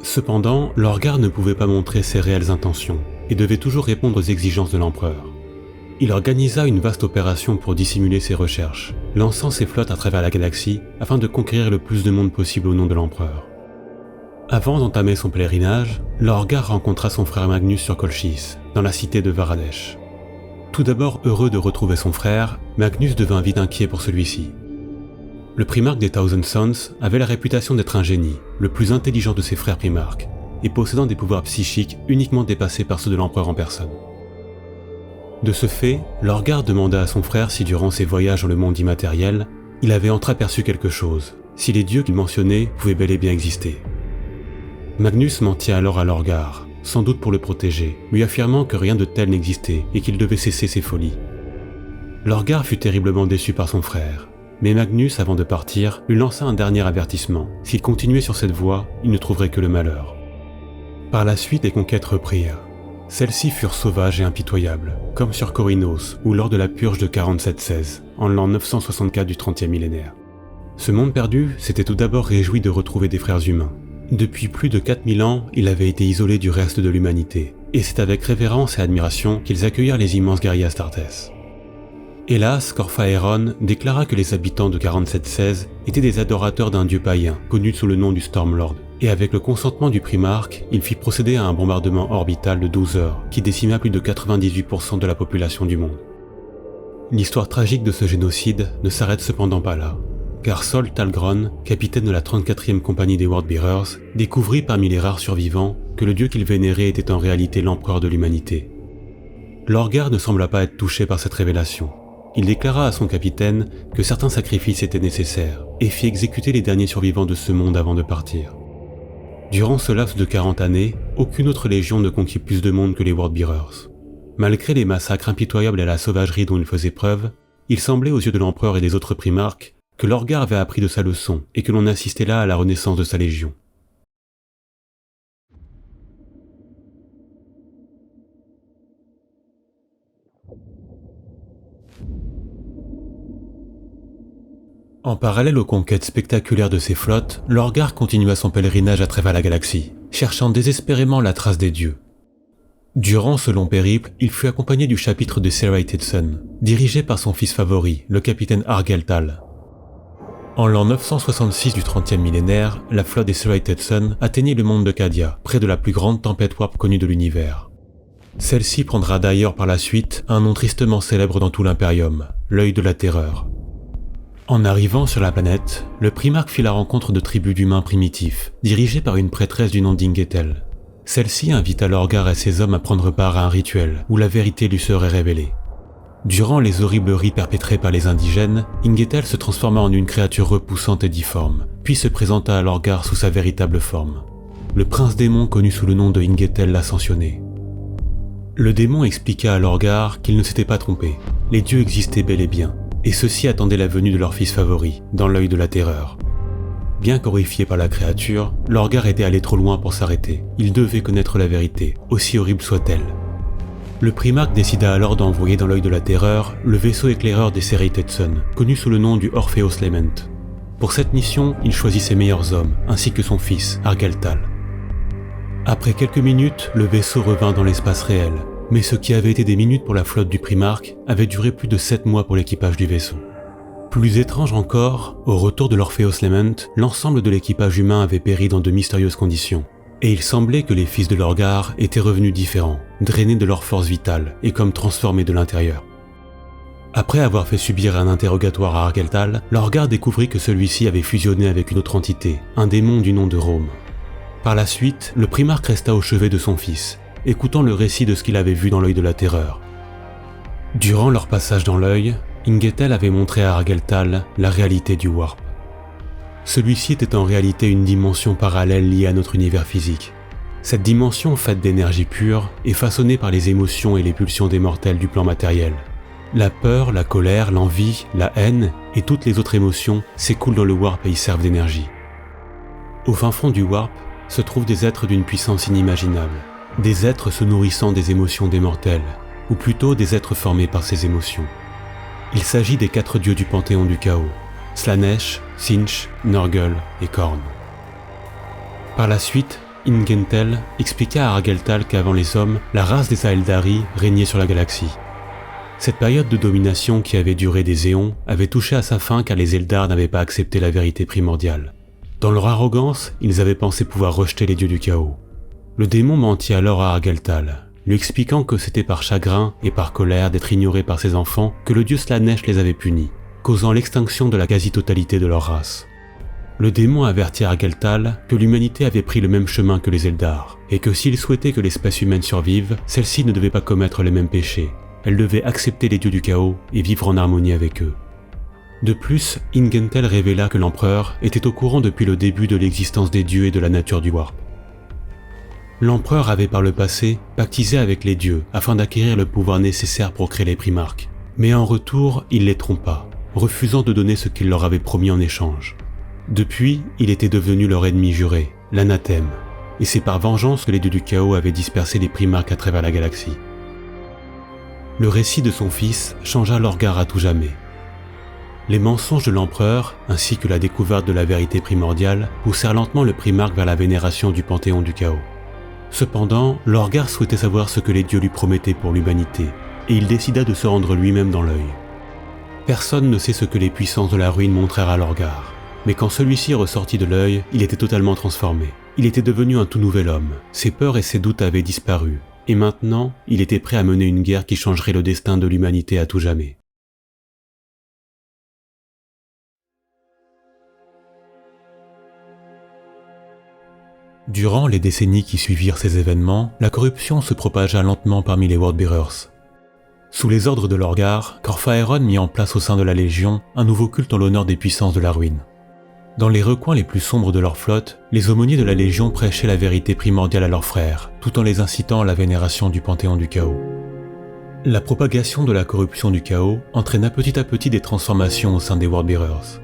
Cependant, Lorgar ne pouvait pas montrer ses réelles intentions et devait toujours répondre aux exigences de l'empereur. Il organisa une vaste opération pour dissimuler ses recherches, lançant ses flottes à travers la galaxie afin de conquérir le plus de monde possible au nom de l'empereur. Avant d'entamer son pèlerinage, Lorgar rencontra son frère Magnus sur Colchis, dans la cité de Varadesh. Tout d'abord heureux de retrouver son frère, Magnus devint vite inquiet pour celui-ci. Le primarque des Thousand Sons avait la réputation d'être un génie, le plus intelligent de ses frères primarques, et possédant des pouvoirs psychiques uniquement dépassés par ceux de l'empereur en personne. De ce fait, Lorgar demanda à son frère si durant ses voyages dans le monde immatériel, il avait entreaperçu quelque chose, si les dieux qu'il mentionnait pouvaient bel et bien exister. Magnus mentit alors à Lorgar, sans doute pour le protéger, lui affirmant que rien de tel n'existait et qu'il devait cesser ses folies. Lorgar fut terriblement déçu par son frère, mais Magnus, avant de partir, lui lança un dernier avertissement. S'il continuait sur cette voie, il ne trouverait que le malheur. Par la suite, les conquêtes reprirent. Celles-ci furent sauvages et impitoyables, comme sur Khorinos ou lors de la purge de 4716, en l'an 964 du 30e millénaire. Ce monde perdu s'était tout d'abord réjoui de retrouver des frères humains. Depuis plus de 4000 ans, il avait été isolé du reste de l'humanité, et c'est avec révérence et admiration qu'ils accueillirent les immenses guerriers Astartés. Hélas, Corphaéron déclara que les habitants de 4716 étaient des adorateurs d'un dieu païen, connu sous le nom du Stormlord, et avec le consentement du primarque, il fit procéder à un bombardement orbital de 12 heures, qui décima plus de 98% de la population du monde. L'histoire tragique de ce génocide ne s'arrête cependant pas là, car Sol Talgron, capitaine de la 34e compagnie des Worldbearers, découvrit parmi les rares survivants que le dieu qu'il vénérait était en réalité l'empereur de l'humanité. Lorgar ne sembla pas être touché par cette révélation. Il déclara à son capitaine que certains sacrifices étaient nécessaires et fit exécuter les derniers survivants de ce monde avant de partir. Durant ce laps de 40 années, aucune autre légion ne conquit plus de monde que les Worldbearers. Malgré les massacres impitoyables et la sauvagerie dont ils faisaient preuve, il semblait aux yeux de l'empereur et des autres primarques que Lorgar avait appris de sa leçon et que l'on assistait là à la renaissance de sa légion. En parallèle aux conquêtes spectaculaires de ses flottes, Lorgar continua son pèlerinage à travers la galaxie, cherchant désespérément la trace des dieux. Durant ce long périple, il fut accompagné du chapitre de Serrated Sun, dirigé par son fils favori, le capitaine Argeltal. En l'an 966 du 30e millénaire, la flotte des Serrated Sun atteignit le monde de Cadia, près de la plus grande tempête warp connue de l'univers. Celle-ci prendra d'ailleurs par la suite un nom tristement célèbre dans tout l'Imperium, l'œil de la terreur. En arrivant sur la planète, le primarque fit la rencontre de tribus d'humains primitifs, dirigées par une prêtresse du nom d'Ingetel. Celle-ci invita Lorgar et ses hommes à prendre part à un rituel où la vérité lui serait révélée. Durant les horribles rites perpétrés par les indigènes, Ingetel se transforma en une créature repoussante et difforme, puis se présenta à Lorgar sous sa véritable forme. Le prince démon connu sous le nom de Ingetel l'Ascensionné. Le démon expliqua à Lorgar qu'il ne s'était pas trompé, les dieux existaient bel et bien, et ceux-ci attendaient la venue de leur fils favori, dans l'œil de la terreur. Bien qu'horrifié par la créature, Lorgar était allé trop loin pour s'arrêter. Il devait connaître la vérité, aussi horrible soit-elle. Le primarque décida alors d'envoyer dans l'œil de la terreur le vaisseau éclaireur des Serrated Sun, connu sous le nom du Orpheus Lament. Pour cette mission, il choisit ses meilleurs hommes, ainsi que son fils, Argeltal. Après quelques minutes, le vaisseau revint dans l'espace réel, mais ce qui avait été des minutes pour la flotte du primarque avait duré plus de 7 mois pour l'équipage du vaisseau. Plus étrange encore, au retour de l'Orpheus Lament, l'ensemble de l'équipage humain avait péri dans de mystérieuses conditions, et il semblait que les fils de Lorgar étaient revenus différents, drainés de leur force vitale et comme transformés de l'intérieur. Après avoir fait subir un interrogatoire à Argeltal, Lorgar découvrit que celui-ci avait fusionné avec une autre entité, un démon du nom de Rome. Par la suite, le primarque resta au chevet de son fils, écoutant le récit de ce qu'il avait vu dans l'œil de la terreur. Durant leur passage dans l'œil, Ingetel avait montré à Argeltal la réalité du Warp. Celui-ci était en réalité une dimension parallèle liée à notre univers physique. Cette dimension faite d'énergie pure est façonnée par les émotions et les pulsions des mortels du plan matériel. La peur, la colère, l'envie, la haine et toutes les autres émotions s'écoulent dans le Warp et y servent d'énergie. Au fin fond du Warp se trouvent des êtres d'une puissance inimaginable, des êtres se nourrissant des émotions des mortels, ou plutôt des êtres formés par ces émotions. Il s'agit des 4 dieux du panthéon du chaos, Slanesh, Tzeentch, Nurgle et Khorne. Par la suite, Ingetel expliqua à Argeltal qu'avant les hommes, la race des Aeldari régnait sur la galaxie. Cette période de domination qui avait duré des éons avait touché à sa fin car les Eldar n'avaient pas accepté la vérité primordiale. Dans leur arrogance, ils avaient pensé pouvoir rejeter les dieux du chaos. Le démon mentit alors à Argeltal, lui expliquant que c'était par chagrin et par colère d'être ignorés par ses enfants que le dieu Slaanesh les avait punis, causant l'extinction de la quasi-totalité de leur race. Le démon avertit Argeltal que l'humanité avait pris le même chemin que les Eldar, et que s'il souhaitait que l'espèce humaine survive, celle-ci ne devait pas commettre les mêmes péchés. Elle devait accepter les dieux du chaos et vivre en harmonie avec eux. De plus, Ingentel révéla que l'empereur était au courant depuis le début de l'existence des dieux et de la nature du Warp. L'empereur avait par le passé pactisé avec les dieux afin d'acquérir le pouvoir nécessaire pour créer les Primarques, mais en retour, il les trompa, refusant de donner ce qu'il leur avait promis en échange. Depuis, il était devenu leur ennemi juré, l'anathème, et c'est par vengeance que les dieux du chaos avaient dispersé les Primarques à travers la galaxie. Le récit de son fils changea Lorgar à tout jamais. Les mensonges de l'empereur, ainsi que la découverte de la vérité primordiale, poussèrent lentement le Primarque vers la vénération du panthéon du chaos. Cependant, Lorgar souhaitait savoir ce que les dieux lui promettaient pour l'humanité, et il décida de se rendre lui-même dans l'œil. Personne ne sait ce que les puissances de la ruine montrèrent à Lorgar. Mais quand celui-ci ressortit de l'œil, il était totalement transformé. Il était devenu un tout nouvel homme. Ses peurs et ses doutes avaient disparu. Et maintenant, il était prêt à mener une guerre qui changerait le destin de l'humanité à tout jamais. Durant les décennies qui suivirent ces événements, la corruption se propagea lentement parmi les Worldbearers. Sous les ordres de Lorgar, Corphaeron mit en place au sein de la Légion un nouveau culte en l'honneur des puissances de la ruine. Dans les recoins les plus sombres de leur flotte, les aumôniers de la Légion prêchaient la vérité primordiale à leurs frères, tout en les incitant à la vénération du panthéon du chaos. La propagation de la corruption du chaos entraîna petit à petit des transformations au sein des Worldbearers.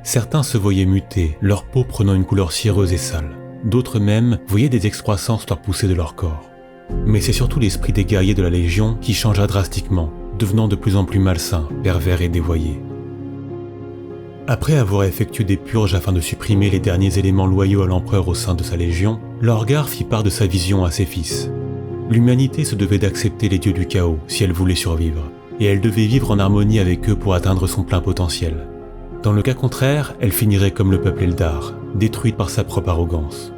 Certains se voyaient muter, leur peau prenant une couleur cireuse et sale. D'autres même voyaient des excroissances leur pousser de leur corps. Mais c'est surtout l'esprit des guerriers de la Légion qui changea drastiquement, devenant de plus en plus malsain, pervers et dévoyé. Après avoir effectué des purges afin de supprimer les derniers éléments loyaux à l'empereur au sein de sa légion, Lorgar fit part de sa vision à ses fils. L'humanité se devait d'accepter les dieux du chaos si elle voulait survivre, et elle devait vivre en harmonie avec eux pour atteindre son plein potentiel. Dans le cas contraire, elle finirait comme le peuple Eldar, détruite par sa propre arrogance.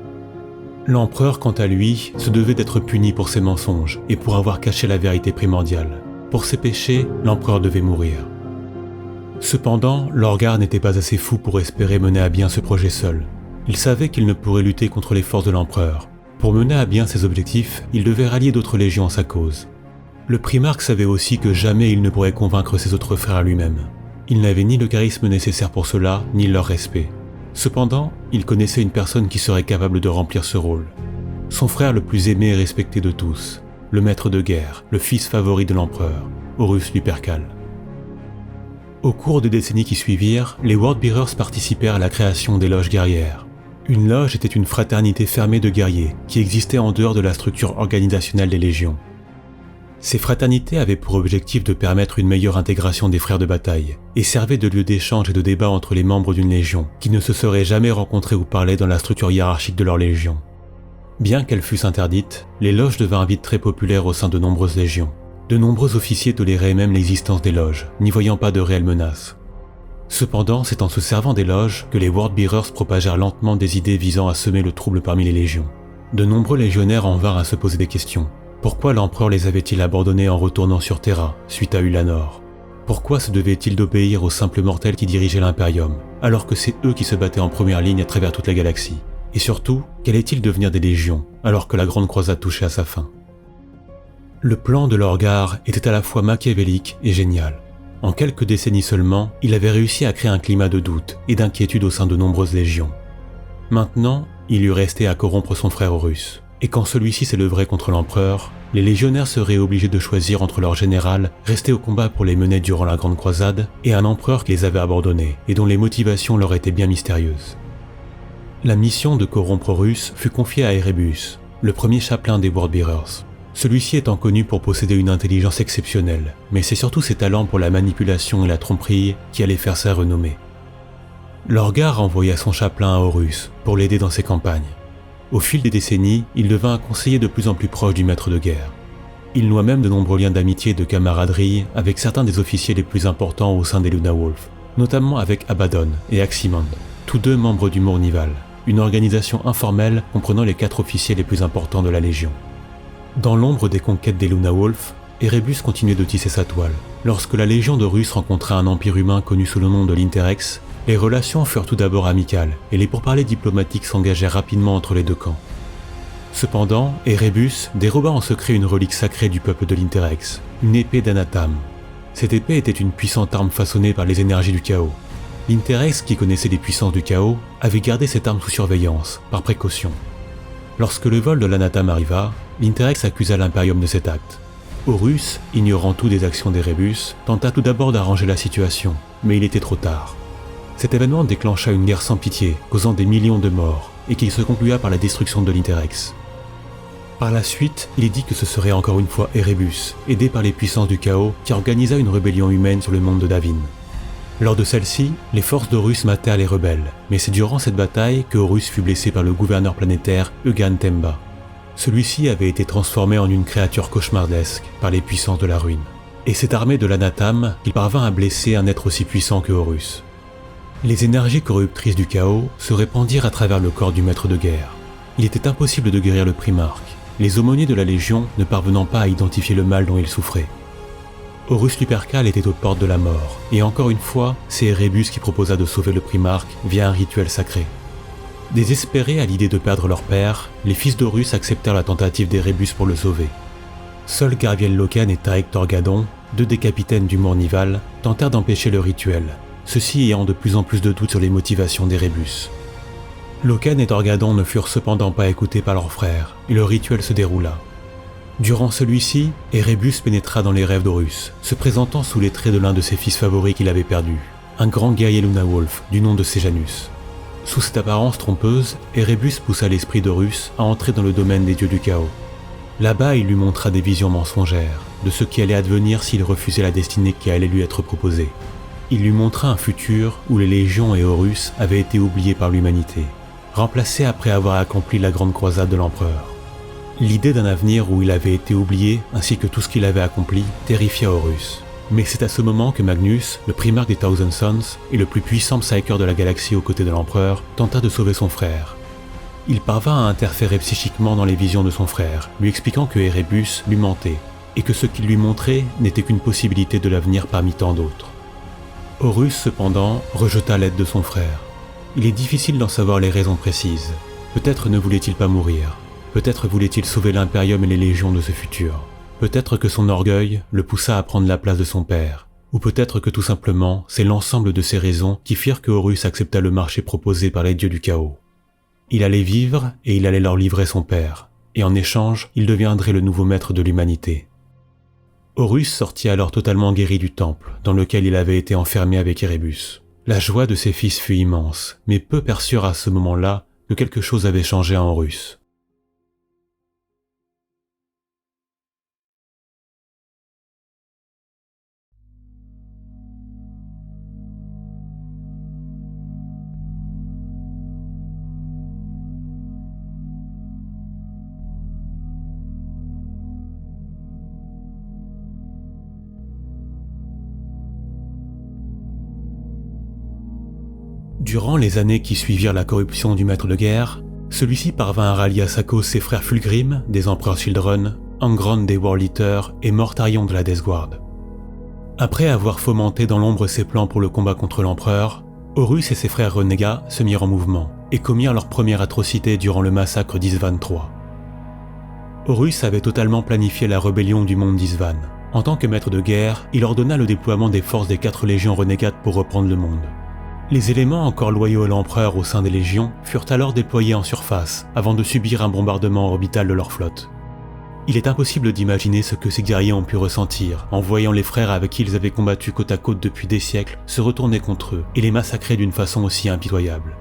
L'empereur, quant à lui, se devait d'être puni pour ses mensonges et pour avoir caché la vérité primordiale. Pour ses péchés, l'empereur devait mourir. Cependant, Lorgar n'était pas assez fou pour espérer mener à bien ce projet seul. Il savait qu'il ne pourrait lutter contre les forces de l'empereur. Pour mener à bien ses objectifs, il devait rallier d'autres légions à sa cause. Le Primarque savait aussi que jamais il ne pourrait convaincre ses autres frères à lui-même. Il n'avait ni le charisme nécessaire pour cela, ni leur respect. Cependant, il connaissait une personne qui serait capable de remplir ce rôle. Son frère le plus aimé et respecté de tous, le maître de guerre, le fils favori de l'empereur, Horus Lupercal. Au cours des décennies qui suivirent, les Worldbearers participèrent à la création des loges guerrières. Une loge était une fraternité fermée de guerriers qui existait en dehors de la structure organisationnelle des légions. Ces fraternités avaient pour objectif de permettre une meilleure intégration des frères de bataille et servaient de lieu d'échange et de débat entre les membres d'une légion qui ne se seraient jamais rencontrés ou parlé dans la structure hiérarchique de leur légion. Bien qu'elles fussent interdites, les loges devinrent vite très populaires au sein de nombreuses légions. De nombreux officiers toléraient même l'existence des loges, n'y voyant pas de réelles menaces. Cependant, c'est en se servant des loges que les Worldbearers propagèrent lentement des idées visant à semer le trouble parmi les légions. De nombreux légionnaires en vinrent à se poser des questions. Pourquoi l'empereur les avait-il abandonnés en retournant sur Terra, suite à Ulanor? Pourquoi se devaient-ils d'obéir aux simples mortels qui dirigeaient l'Imperium, alors que c'est eux qui se battaient en première ligne à travers toute la galaxie? Et surtout, qu'allait-il devenir des légions, alors que la Grande Croisade touchait à sa fin? Le plan de Lorgar était à la fois machiavélique et génial. En quelques décennies seulement, il avait réussi à créer un climat de doute et d'inquiétude au sein de nombreuses légions. Maintenant, il lui restait à corrompre son frère Horus. Et quand celui-ci s'élèverait contre l'empereur, les légionnaires seraient obligés de choisir entre leur général, resté au combat pour les mener durant la Grande Croisade, et un empereur qui les avait abandonnés et dont les motivations leur étaient bien mystérieuses. La mission de corrompre Horus fut confiée à Erebus, le premier chapelain des Worldbearers. Celui-ci étant connu pour posséder une intelligence exceptionnelle, mais c'est surtout ses talents pour la manipulation et la tromperie qui allaient faire sa renommée. Lorgar envoya son chapelain à Horus pour l'aider dans ses campagnes. Au fil des décennies, il devint un conseiller de plus en plus proche du maître de guerre. Il noua même de nombreux liens d'amitié et de camaraderie avec certains des officiers les plus importants au sein des Lunawolf, notamment avec Abaddon et Aximand, tous deux membres du Mournival, une organisation informelle comprenant les 4 officiers les plus importants de la Légion. Dans l'ombre des conquêtes des Luna Wolf, Erebus continuait de tisser sa toile. Lorsque la Légion de Russe rencontra un empire humain connu sous le nom de l'Interrex, les relations furent tout d'abord amicales et les pourparlers diplomatiques s'engagèrent rapidement entre les deux camps. Cependant, Erebus déroba en secret une relique sacrée du peuple de l'Interrex, une épée d'Anatam. Cette épée était une puissante arme façonnée par les énergies du chaos. L'Interrex, qui connaissait les puissances du chaos, avait gardé cette arme sous surveillance, par précaution. Lorsque le vol de l'Anatam arriva, l'Interrex accusa l'Imperium de cet acte. Horus, ignorant tout des actions d'Erebus, tenta tout d'abord d'arranger la situation, mais il était trop tard. Cet événement déclencha une guerre sans pitié, causant des millions de morts, et qui se conclua par la destruction de l'Interrex. Par la suite, il est dit que ce serait encore une fois Erebus, aidé par les puissances du chaos, qui organisa une rébellion humaine sur le monde de Davin. Lors de celle-ci, les forces d'Horus matèrent les rebelles, mais c'est durant cette bataille que Horus fut blessé par le gouverneur planétaire Eugan Temba. Celui-ci avait été transformé en une créature cauchemardesque par les puissances de la ruine. Et c'est armé de l'Anatam qu'il parvint à blesser un être aussi puissant que Horus. Les énergies corruptrices du chaos se répandirent à travers le corps du maître de guerre. Il était impossible de guérir le primarque, les aumôniers de la Légion ne parvenant pas à identifier le mal dont il souffrait. Horus Lupercal était aux portes de la mort, et encore une fois, c'est Erebus qui proposa de sauver le primarque via un rituel sacré. Désespérés à l'idée de perdre leur père, les fils d'Horus acceptèrent la tentative d'Erebus pour le sauver. Seuls Garviel Loken et Tarik Torgadon, deux des capitaines du Mournival, tentèrent d'empêcher le rituel, ceux-ci ayant de plus en plus de doutes sur les motivations d'Erebus. Loken et Torgadon ne furent cependant pas écoutés par leurs frères, et le rituel se déroula. Durant celui-ci, Erebus pénétra dans les rêves d'Horus, se présentant sous les traits de l'un de ses fils favoris qu'il avait perdu, un grand guerrier Luna Wolf du nom de Sejanus. Sous cette apparence trompeuse, Erebus poussa l'esprit d'Horus à entrer dans le domaine des dieux du chaos. Là-bas, il lui montra des visions mensongères, de ce qui allait advenir s'il refusait la destinée qui allait lui être proposée. Il lui montra un futur où les légions et Horus avaient été oubliés par l'humanité, remplacés après avoir accompli la grande croisade de l'empereur. L'idée d'un avenir où il avait été oublié, ainsi que tout ce qu'il avait accompli, terrifia Horus. Mais c'est à ce moment que Magnus, le primarque des Thousand Sons et le plus puissant psyker de la galaxie aux côtés de l'empereur, tenta de sauver son frère. Il parvint à interférer psychiquement dans les visions de son frère, lui expliquant que Erebus lui mentait, et que ce qu'il lui montrait n'était qu'une possibilité de l'avenir parmi tant d'autres. Horus, cependant, rejeta l'aide de son frère. Il est difficile d'en savoir les raisons précises. Peut-être ne voulait-il pas mourir. Peut-être voulait-il sauver l'Imperium et les légions de ce futur. Peut-être que son orgueil le poussa à prendre la place de son père. Ou peut-être que tout simplement, c'est l'ensemble de ces raisons qui firent que Horus accepta le marché proposé par les dieux du chaos. Il allait vivre et il allait leur livrer son père. Et en échange, il deviendrait le nouveau maître de l'humanité. Horus sortit alors totalement guéri du temple, dans lequel il avait été enfermé avec Erebus. La joie de ses fils fut immense, mais peu perçurent à ce moment-là que quelque chose avait changé en Horus. Durant les années qui suivirent la corruption du maître de guerre, celui-ci parvint à rallier à sa cause ses frères Fulgrim, des empereurs Children, Angron des World Eaters et Mortarion de la Death Guard. Après avoir fomenté dans l'ombre ses plans pour le combat contre l'empereur, Horus et ses frères renégats se mirent en mouvement et commirent leur première atrocité durant le massacre d'Isvan III. Horus avait totalement planifié la rébellion du monde d'Isvan. En tant que maître de guerre, il ordonna le déploiement des forces des 4 légions renégates pour reprendre le monde. Les éléments encore loyaux à l'empereur au sein des légions furent alors déployés en surface avant de subir un bombardement orbital de leur flotte. Il est impossible d'imaginer ce que ces guerriers ont pu ressentir en voyant les frères avec qui ils avaient combattu côte à côte depuis des siècles se retourner contre eux et les massacrer d'une façon aussi impitoyable.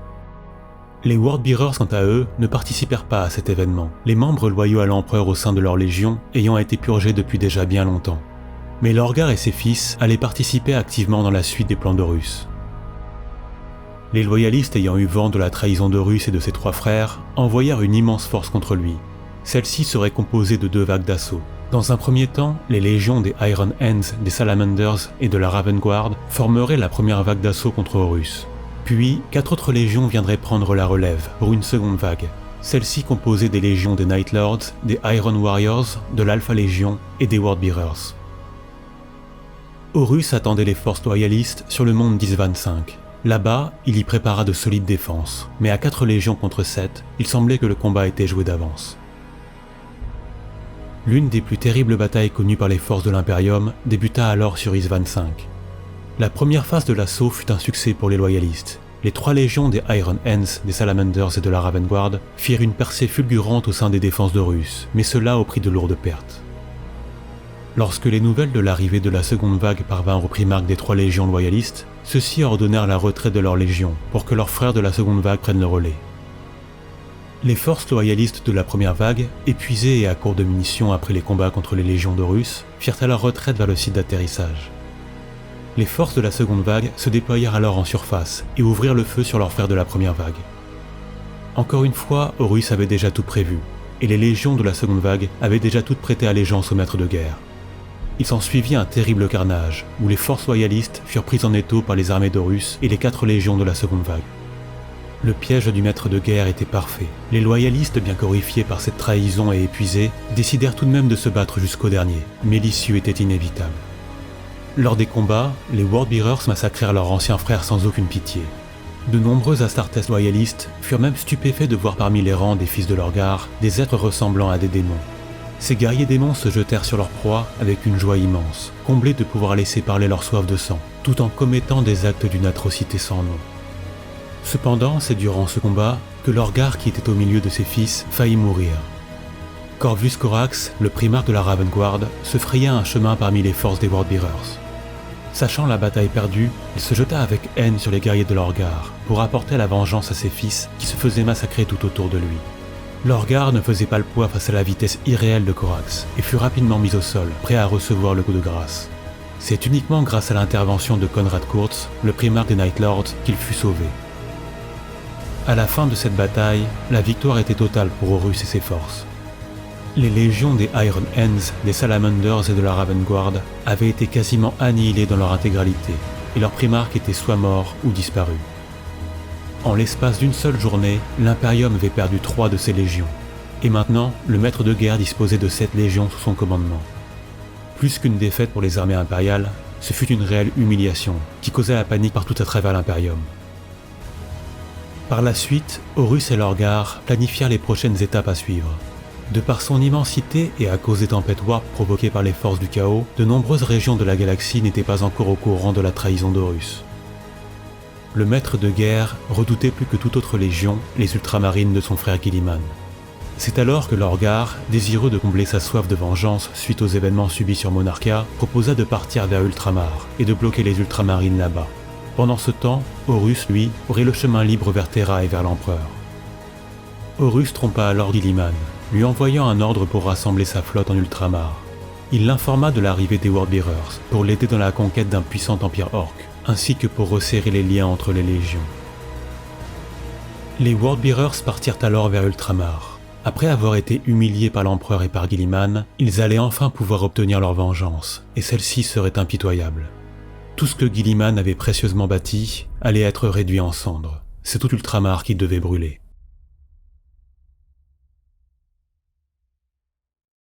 Les Worldbearers, quant à eux, ne participèrent pas à cet événement, les membres loyaux à l'empereur au sein de leur légion ayant été purgés depuis déjà bien longtemps. Mais Lorgar et ses fils allaient participer activement dans la suite des plans d'Horus. Les loyalistes ayant eu vent de la trahison d'Horus et de ses 3 frères envoyèrent une immense force contre lui. Celle-ci serait composée de 2 vagues d'assaut. Dans un premier temps, les légions des Iron Hands, des Salamanders et de la Raven Guard formeraient la première vague d'assaut contre Horus. Puis, 4 autres légions viendraient prendre la relève pour une seconde vague. Celle-ci composait des légions des Night Lords, des Iron Warriors, de l'Alpha Légion et des Worldbearers. Horus attendait les forces loyalistes sur le monde d'Isvan V. Là-bas, il y prépara de solides défenses, mais à 4 légions contre 7, il semblait que le combat était joué d'avance. L'une des plus terribles batailles connues par les forces de l'Imperium débuta alors sur Isvan V. La première phase de l'assaut fut un succès pour les loyalistes. Les 3 légions des Iron Hands, des Salamanders et de la Raven Guard firent une percée fulgurante au sein des défenses d'Horus, mais cela au prix de lourdes pertes. Lorsque les nouvelles de l'arrivée de la seconde vague parvinrent aux primarques des 3 légions loyalistes, ceux-ci ordonnèrent la retraite de leur légion pour que leurs frères de la seconde vague prennent le relais. Les forces loyalistes de la première vague, épuisées et à court de munitions après les combats contre les légions d'Horus, firent alors retraite vers le site d'atterrissage. Les forces de la seconde vague se déployèrent alors en surface et ouvrirent le feu sur leurs frères de la première vague. Encore une fois, Horus avait déjà tout prévu, et les légions de la seconde vague avaient déjà toutes prêté allégeance au maître de guerre. Il s'ensuivit un terrible carnage, où les forces loyalistes furent prises en étau par les armées d'Horus et les 4 légions de la seconde vague. Le piège du maître de guerre était parfait. Les loyalistes, bien qu'horrifiés par cette trahison et épuisés, décidèrent tout de même de se battre jusqu'au dernier, mais l'issue était inévitable. Lors des combats, les Worldbearers massacrèrent leurs anciens frères sans aucune pitié. De nombreux Astartes loyalistes furent même stupéfaits de voir parmi les rangs des fils de Lorgar des êtres ressemblant à des démons. Ces guerriers démons se jetèrent sur leur proie avec une joie immense, comblés de pouvoir laisser parler leur soif de sang, tout en commettant des actes d'une atrocité sans nom. Cependant, c'est durant ce combat que Lorgar, qui était au milieu de ses fils, faillit mourir. Corvus Corax, le primarque de la Raven Guard, se fraya un chemin parmi les forces des Worldbearers. Sachant la bataille perdue, il se jeta avec haine sur les guerriers de Lorgar pour apporter la vengeance à ses fils qui se faisaient massacrer tout autour de lui. Lorgar ne faisait pas le poids face à la vitesse irréelle de Corax et fut rapidement mis au sol, prêt à recevoir le coup de grâce. C'est uniquement grâce à l'intervention de Konrad Kurz, le primarque des Night Lords, qu'il fut sauvé. À la fin de cette bataille, la victoire était totale pour Horus et ses forces. Les légions des Iron Hands, des Salamanders et de la Raven Guard avaient été quasiment annihilées dans leur intégralité, et leurs primarques étaient soit morts ou disparus. En l'espace d'une seule journée, l'Imperium avait perdu 3 de ses légions, et maintenant, le maître de guerre disposait de 7 légions sous son commandement. Plus qu'une défaite pour les armées impériales, ce fut une réelle humiliation qui causa la panique partout à travers l'Imperium. Par la suite, Horus et Lorgar planifièrent les prochaines étapes à suivre. De par son immensité et à cause des tempêtes warp provoquées par les forces du chaos, de nombreuses régions de la galaxie n'étaient pas encore au courant de la trahison d'Horus. Le maître de guerre redoutait plus que toute autre légion les ultramarines de son frère Guilliman. C'est alors que Lorgar, désireux de combler sa soif de vengeance suite aux événements subis sur Monarchia, proposa de partir vers Ultramar et de bloquer les ultramarines là-bas. Pendant ce temps, Horus, lui, aurait le chemin libre vers Terra et vers l'Empereur. Horus trompa alors Guilliman, lui envoyant un ordre pour rassembler sa flotte en Ultramar. Il l'informa de l'arrivée des Worldbearers pour l'aider dans la conquête d'un puissant empire orc, ainsi que pour resserrer les liens entre les légions. Les Worldbearers partirent alors vers Ultramar. Après avoir été humiliés par l'Empereur et par Guilliman, ils allaient enfin pouvoir obtenir leur vengeance, et celle-ci serait impitoyable. Tout ce que Guilliman avait précieusement bâti allait être réduit en cendres. C'est tout Ultramar qui devait brûler.